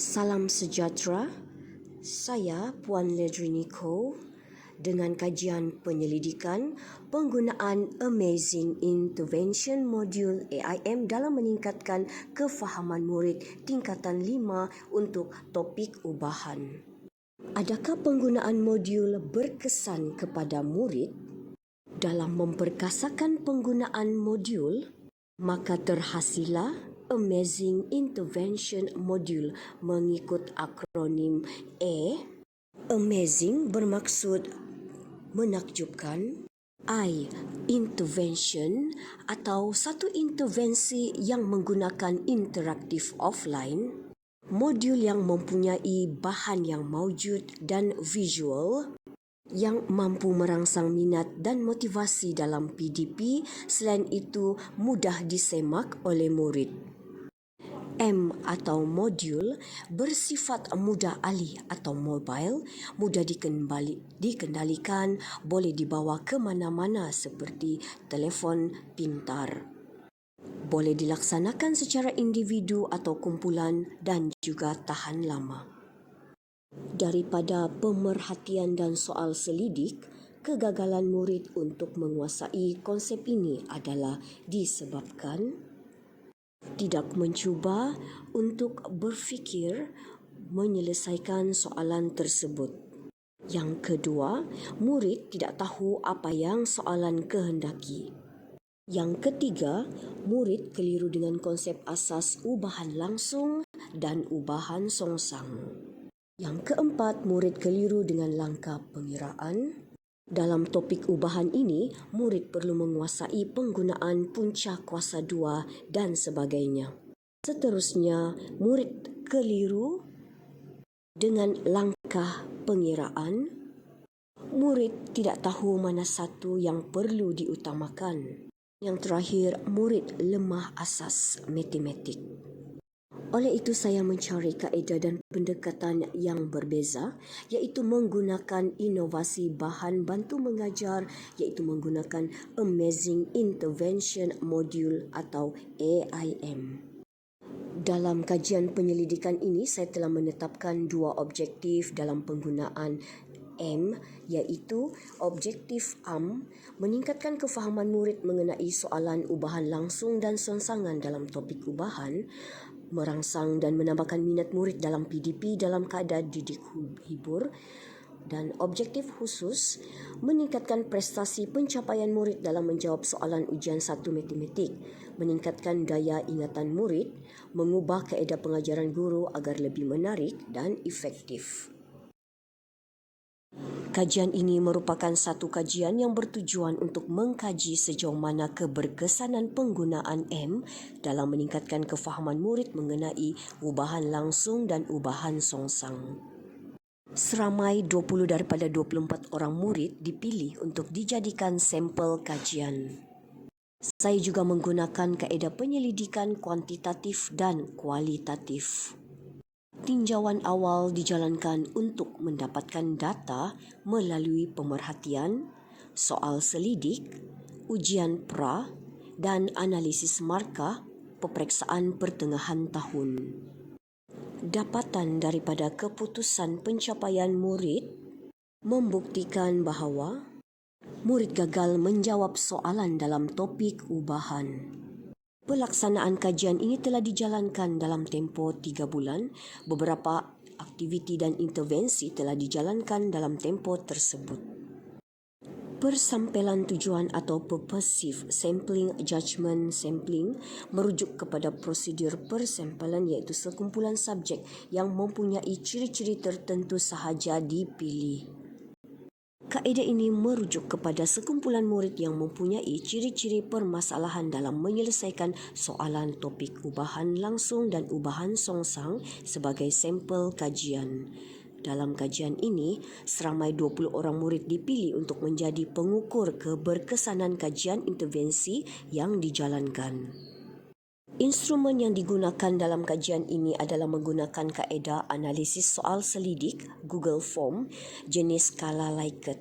Salam sejahtera, saya Puan Ledrini Koh dengan kajian penyelidikan penggunaan Amazing Intervention Module AIM dalam meningkatkan kefahaman murid tingkatan 5 untuk topik ubahan. Adakah penggunaan modul berkesan kepada murid? Dalam memperkasakan penggunaan modul, maka terhasillah Amazing Intervention Module mengikut akronim A. Amazing bermaksud menakjubkan, I. Intervention atau satu intervensi yang menggunakan interaktif offline, modul yang mempunyai bahan yang maujud dan visual yang mampu merangsang minat dan motivasi dalam PDP, selain itu mudah disemak oleh murid. M atau modul bersifat mudah alih atau mobile, mudah dikendalikan, boleh dibawa ke mana-mana seperti telefon pintar. Boleh dilaksanakan secara individu atau kumpulan dan juga tahan lama. Daripada pemerhatian dan soal selidik, kegagalan murid untuk menguasai konsep ini adalah disebabkan tidak mencuba untuk berfikir menyelesaikan soalan tersebut. Yang kedua, murid tidak tahu apa yang soalan kehendaki. Yang ketiga, murid keliru dengan konsep asas ubahan langsung dan ubahan songsang. Yang keempat, murid keliru dengan langkah pengiraan. Dalam topik ubahan ini, murid perlu menguasai penggunaan punca kuasa 2 dan sebagainya. Seterusnya, murid keliru dengan langkah pengiraan. Murid tidak tahu mana satu yang perlu diutamakan. Yang terakhir, murid lemah asas matematik. Oleh itu saya mencari kaedah dan pendekatan yang berbeza, iaitu menggunakan inovasi bahan bantu mengajar, iaitu menggunakan Amazing Intervention Module atau AIM. Dalam kajian penyelidikan ini, saya telah menetapkan dua objektif dalam penggunaan M, iaitu objektif AM, meningkatkan kefahaman murid mengenai soalan ubahan langsung dan songsangan dalam topik ubahan, merangsang dan menambahkan minat murid dalam PDP dalam keadaan didik hibur, dan objektif khusus meningkatkan prestasi pencapaian murid dalam menjawab soalan ujian 1 matematik, meningkatkan daya ingatan murid, mengubah kaedah pengajaran guru agar lebih menarik dan efektif. Kajian ini merupakan satu kajian yang bertujuan untuk mengkaji sejauh mana keberkesanan penggunaan M dalam meningkatkan kefahaman murid mengenai ubahan langsung dan ubahan songsang. Seramai 20 daripada 24 orang murid dipilih untuk dijadikan sampel kajian. Saya juga menggunakan kaedah penyelidikan kuantitatif dan kualitatif. Tinjauan awal dijalankan untuk mendapatkan data melalui pemerhatian, soal selidik, ujian pra dan analisis markah peperiksaan pertengahan tahun. Dapatan daripada keputusan pencapaian murid membuktikan bahawa murid gagal menjawab soalan dalam topik ubahan. Pelaksanaan kajian ini telah dijalankan dalam tempoh 3 bulan. Beberapa aktiviti dan intervensi telah dijalankan dalam tempoh tersebut. Persampelan tujuan atau purposive sampling judgement sampling merujuk kepada prosedur persampelan, iaitu sekumpulan subjek yang mempunyai ciri-ciri tertentu sahaja dipilih. Kaedah ini merujuk kepada sekumpulan murid yang mempunyai ciri-ciri permasalahan dalam menyelesaikan soalan topik ubahan langsung dan ubahan songsang sebagai sampel kajian. Dalam kajian ini, seramai 20 orang murid dipilih untuk menjadi pengukur keberkesanan kajian intervensi yang dijalankan. Instrumen yang digunakan dalam kajian ini adalah menggunakan kaedah analisis soal selidik Google Form jenis skala Likert.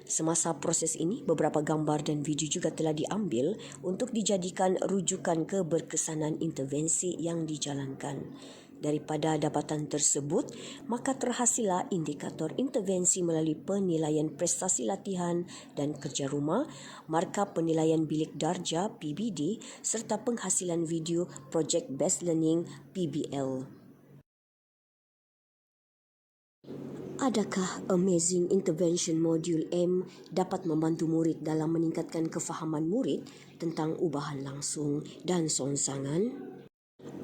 Semasa proses ini, beberapa gambar dan video juga telah diambil untuk dijadikan rujukan keberkesanan intervensi yang dijalankan. daripada dapatan tersebut, maka terhasillah indikator intervensi melalui penilaian prestasi latihan dan kerja rumah, markah penilaian bilik darjah PBD serta penghasilan video Project Based Learning PBL. Adakah Amazing Intervention Modul M dapat membantu murid dalam meningkatkan kefahaman murid tentang ubahan langsung dan songsangan?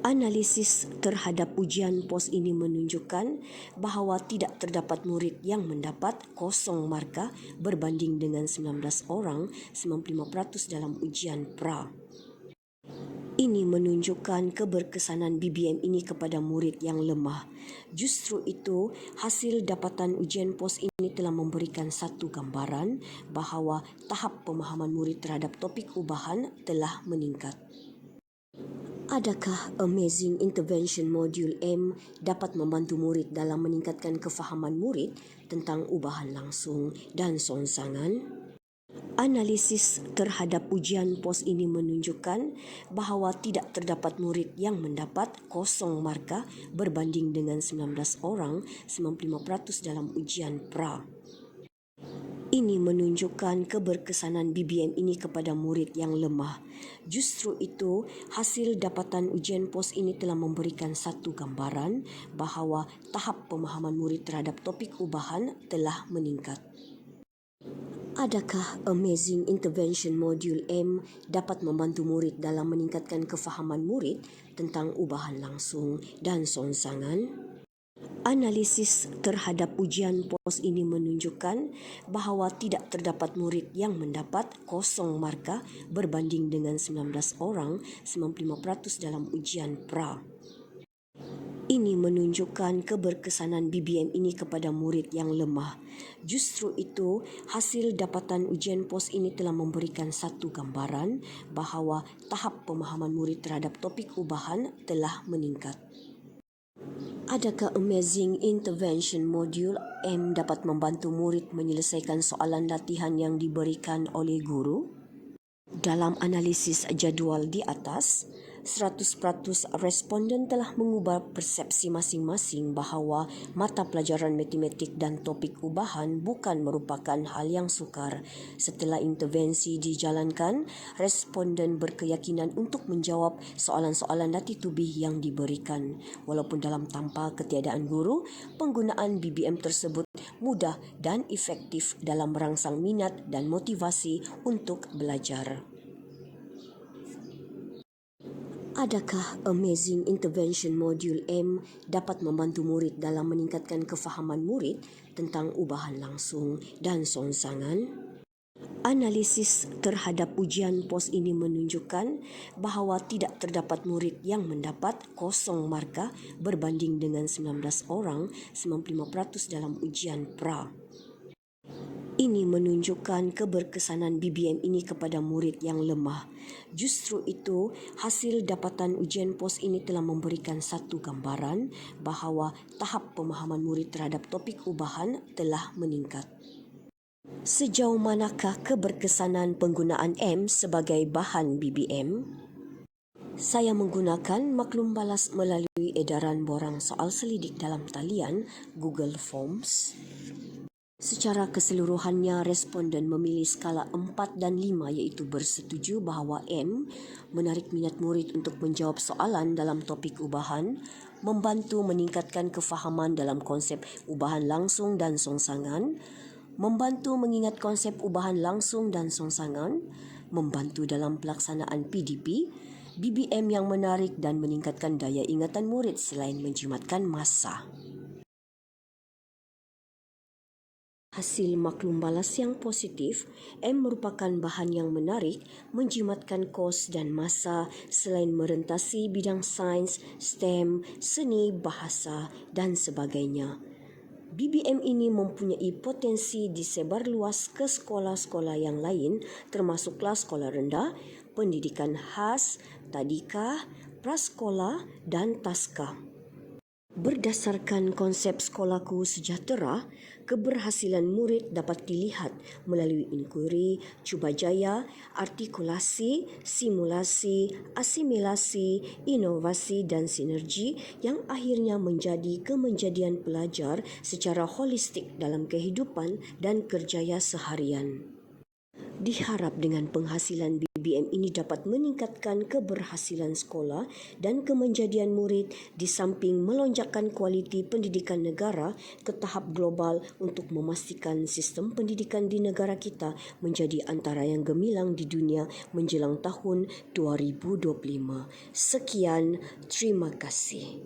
Analisis terhadap ujian POS ini menunjukkan bahawa tidak terdapat murid yang mendapat kosong markah berbanding dengan 19 orang 95% dalam ujian pra. Ini menunjukkan keberkesanan BBM ini kepada murid yang lemah. Justru itu, hasil dapatan ujian POS ini telah memberikan satu gambaran bahawa tahap pemahaman murid terhadap topik ubahan telah meningkat. Adakah Amazing Intervention Modul M dapat membantu murid dalam meningkatkan kefahaman murid tentang ubahan langsung dan songsangan? Analisis terhadap ujian POS ini menunjukkan bahawa tidak terdapat murid yang mendapat kosong markah berbanding dengan 19 orang 95% dalam ujian pra. Ini menunjukkan keberkesanan BBM ini kepada murid yang lemah. Justru itu, hasil dapatan ujian POS ini telah memberikan satu gambaran bahawa tahap pemahaman murid terhadap topik ubahan telah meningkat. Adakah Amazing Intervention Modul M dapat membantu murid dalam meningkatkan kefahaman murid tentang ubahan langsung dan songsangan? Analisis terhadap ujian POS ini menunjukkan bahawa tidak terdapat murid yang mendapat kosong markah berbanding dengan 19 orang 95% dalam ujian pra. Ini menunjukkan keberkesanan BBM ini kepada murid yang lemah. Justru itu, hasil dapatan ujian POS ini telah memberikan satu gambaran bahawa tahap pemahaman murid terhadap topik ubahan telah meningkat. Adakah Amazing Intervention Modul M dapat membantu murid menyelesaikan soalan latihan yang diberikan oleh guru? Dalam analisis jadual di atas, 100% responden telah mengubah persepsi masing-masing bahawa mata pelajaran matematik dan topik ubahan bukan merupakan hal yang sukar. Setelah intervensi dijalankan, responden berkeyakinan untuk menjawab soalan-soalan latitubih yang diberikan. Walaupun dalam tanpa ketiadaan guru, penggunaan BBM tersebut mudah dan efektif dalam merangsang minat dan motivasi untuk belajar. Adakah Amazing Intervention Modul M dapat membantu murid dalam meningkatkan kefahaman murid tentang ubahan langsung dan songsangan? Analisis terhadap ujian POS ini menunjukkan bahawa tidak terdapat murid yang mendapat kosong markah berbanding dengan 19 orang 95% dalam ujian pra. Ini menunjukkan keberkesanan BBM ini kepada murid yang lemah. Justru itu, hasil dapatan ujian POS ini telah memberikan satu gambaran bahawa tahap pemahaman murid terhadap topik ubahan telah meningkat. Sejauh manakah keberkesanan penggunaan M sebagai bahan BBM? Saya menggunakan maklum balas melalui edaran borang soal selidik dalam talian Google Forms. Secara keseluruhannya, responden memilih skala 4 dan 5 iaitu bersetuju bahawa M menarik minat murid untuk menjawab soalan dalam topik ubahan, membantu meningkatkan kefahaman dalam konsep ubahan langsung dan songsangan, membantu mengingat konsep ubahan langsung dan songsangan, membantu dalam pelaksanaan PDP, BBM yang menarik dan meningkatkan daya ingatan murid selain menjimatkan masa. Hasil maklum balas yang positif, M merupakan bahan yang menarik, menjimatkan kos dan masa selain merentasi bidang sains, STEM, seni, bahasa dan sebagainya. BBM ini mempunyai potensi disebar luas ke sekolah-sekolah yang lain termasuklah sekolah rendah, pendidikan khas, tadika, prasekolah dan taska. Berdasarkan konsep Sekolahku Sejahtera, keberhasilan murid dapat dilihat melalui inkuiri, cuba jaya, artikulasi, simulasi, asimilasi, inovasi dan sinergi yang akhirnya menjadi kemenjadian pelajar secara holistik dalam kehidupan dan kerjaya seharian. Diharap dengan penghasilan BBM ini dapat meningkatkan keberhasilan sekolah dan kemenjadian murid di samping melonjakkan kualiti pendidikan negara ke tahap global untuk memastikan sistem pendidikan di negara kita menjadi antara yang gemilang di dunia menjelang tahun 2025. Sekian, terima kasih.